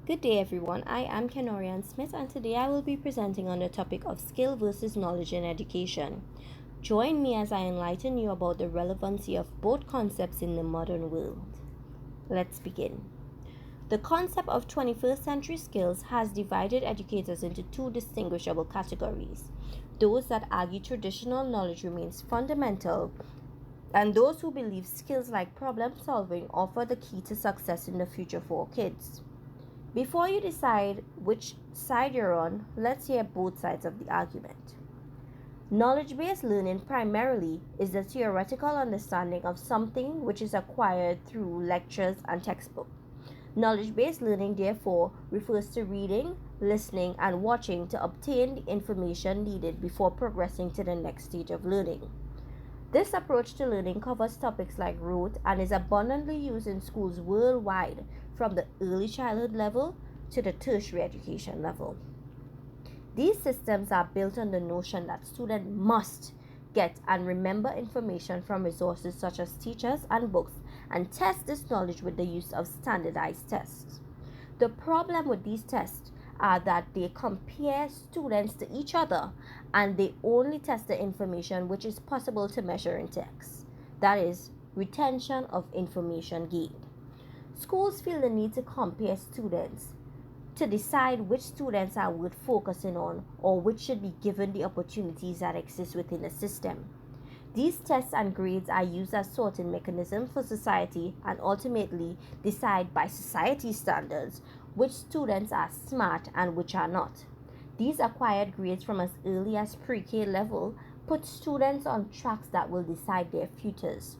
Good day everyone, I am Kenorian Smith and today I will be presenting on the topic of skill versus knowledge in education. Join me as I enlighten you about the relevancy of both concepts in the modern world. Let's begin. The concept of 21st century skills has divided educators into two distinguishable categories: those that argue traditional knowledge remains fundamental, and those who believe skills like problem solving offer the key to success in the future for kids. Before you decide which side you're on, let's hear both sides of the argument. Knowledge-based learning primarily is the theoretical understanding of something which is acquired through lectures and textbooks. Knowledge-based learning, therefore, refers to reading, listening, and watching to obtain the information needed before progressing to the next stage of learning. This approach to learning covers topics like rote and is abundantly used in schools worldwide, from the early childhood level to the tertiary education level. These systems are built on the notion that students must get and remember information from resources such as teachers and books and test this knowledge with the use of standardized tests. The problem with these tests are that they compare students to each other and they only test the information which is possible to measure in text. That is, retention of information gained. Schools feel the need to compare students to decide which students are worth focusing on or which should be given the opportunities that exist within the system. These tests and grades are used as sorting mechanisms for society and ultimately decide by society standards which students are smart and which are not. These acquired grades from as early as pre-K level put students on tracks that will decide their futures.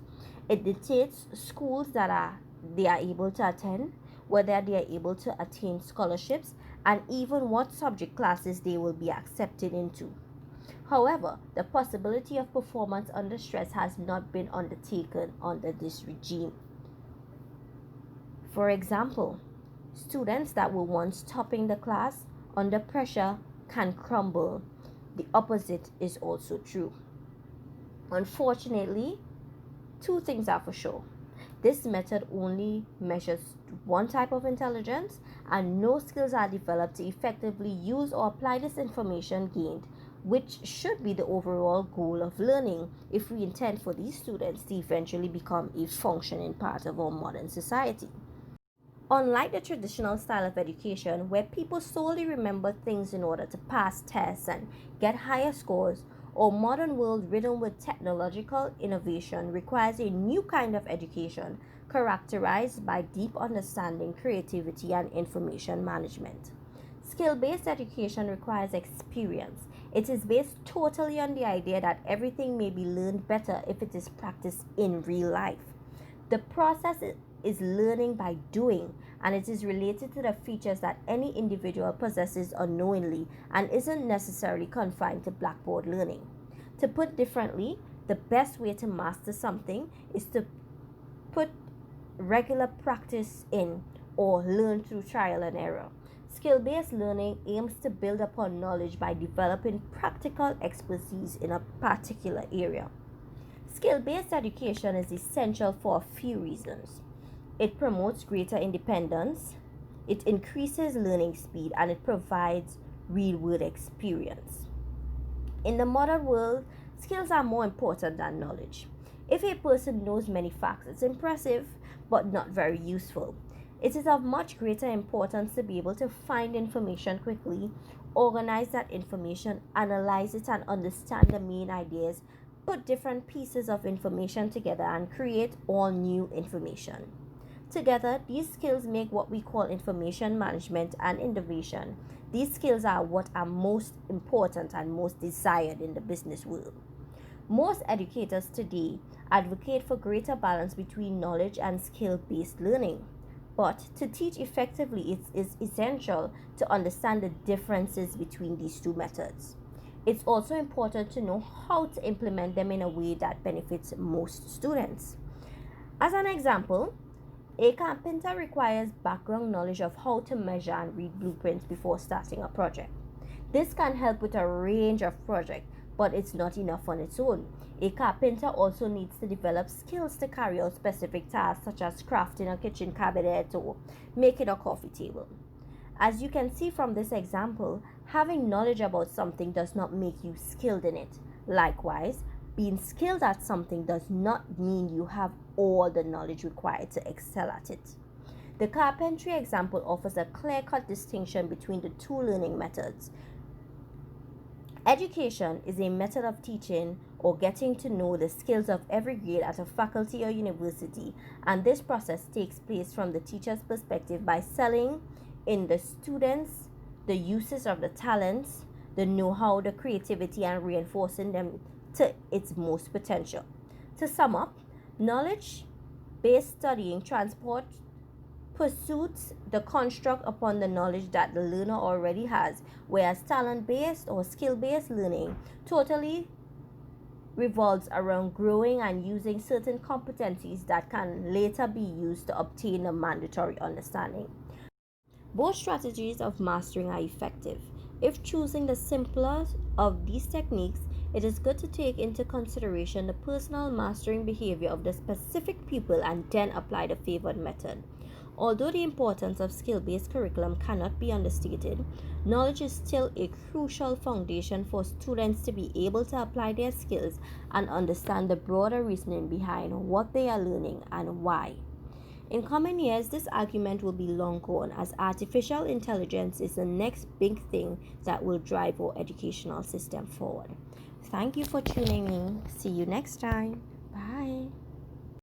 It dictates schools that they are able to attend, whether they are able to attain scholarships, and even what subject classes they will be accepted into. However, the possibility of performance under stress has not been undertaken under this regime. For example, students that were once topping the class under pressure can crumble. The opposite is also true. Unfortunately, two things are for sure. This method only measures one type of intelligence, and no skills are developed to effectively use or apply this information gained, which should be the overall goal of learning if we intend for these students to eventually become a functioning part of our modern society. Unlike the traditional style of education, where people solely remember things in order to pass tests and get higher scores, our modern world riddled with technological innovation requires a new kind of education characterized by deep understanding, creativity, and information management. Skill-based education requires experience. It is based totally on the idea that everything may be learned better if it is practiced in real life. The process is learning by doing, and it is related to the features that any individual possesses unknowingly and isn't necessarily confined to blackboard learning. To put differently, the best way to master something is to put regular practice in or learn through trial and error. Skill-based learning aims to build upon knowledge by developing practical expertise in a particular area. Skill-based education is essential for a few reasons. It promotes greater independence, it increases learning speed, and it provides real-world experience. In the modern world, skills are more important than knowledge. If a person knows many facts, it's impressive, but not very useful. It is of much greater importance to be able to find information quickly, organize that information, analyze it, and understand the main ideas, put different pieces of information together, and create all new information. Together, these skills make what we call information management and innovation. These skills are what are most important and most desired in the business world. Most educators today advocate for greater balance between knowledge and skill-based learning. But to teach effectively, it is essential to understand the differences between these two methods. It's also important to know how to implement them in a way that benefits most students. As an example, a carpenter requires background knowledge of how to measure and read blueprints before starting a project. This can help with a range of projects, but it's not enough on its own. A carpenter also needs to develop skills to carry out specific tasks such as crafting a kitchen cabinet or making a coffee table. As you can see from this example, having knowledge about something does not make you skilled in it. Likewise, being skilled at something does not mean you have all the knowledge required to excel at it. The carpentry example offers a clear-cut distinction between the two learning methods. Education is a method of teaching or getting to know the skills of every grade at a faculty or university, and this process takes place from the teacher's perspective by selling in the students the uses of the talents, the know-how, the creativity, and reinforcing them to its most potential. To sum up, knowledge-based studying pursues the construct upon the knowledge that the learner already has, whereas talent-based or skill-based learning totally revolves around growing and using certain competencies that can later be used to obtain a mandatory understanding. Both strategies of mastering are effective. If choosing the simpler of these techniques, it is good to take into consideration the personal mastering behavior of the specific pupil and then apply the favored method. Although the importance of skill-based curriculum cannot be understated, knowledge is still a crucial foundation for students to be able to apply their skills and understand the broader reasoning behind what they are learning and why. In coming years, this argument will be long gone as artificial intelligence is the next big thing that will drive our educational system forward. Thank you for tuning in. See you next time. Bye.